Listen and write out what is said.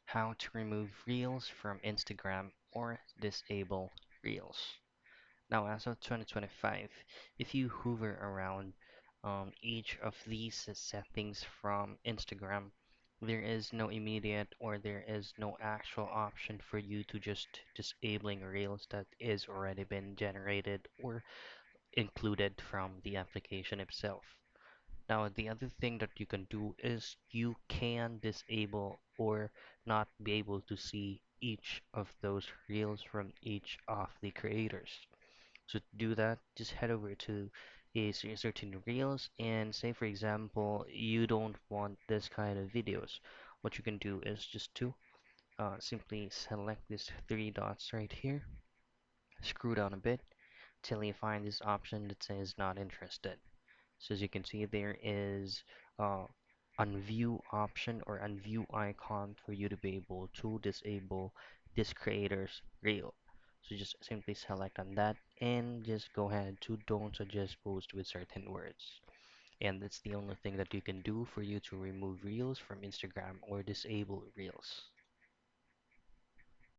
How to remove Reels from Instagram or disable Reels. Now, as of 2025, if you hover around each of these settings from Instagram, there is no immediate or there is no actual option for you to just disabling Reels that is already been generated or included from the application itself. Now, the other thing that you can do is you can disable or not be able to see each of those reels from each of the creators. So to do that, just head over to a certain reels and say, for example, you don't want this kind of videos. What you can do is just to simply select these three dots right here, screw down a bit till you find this option that says not interested. So as you can see, there is unview option or unview icon for you to be able to disable this creator's reel. So just simply select on that and just go ahead to don't suggest post with certain words. And that's the only thing that you can do for you to remove reels from Instagram or disable reels.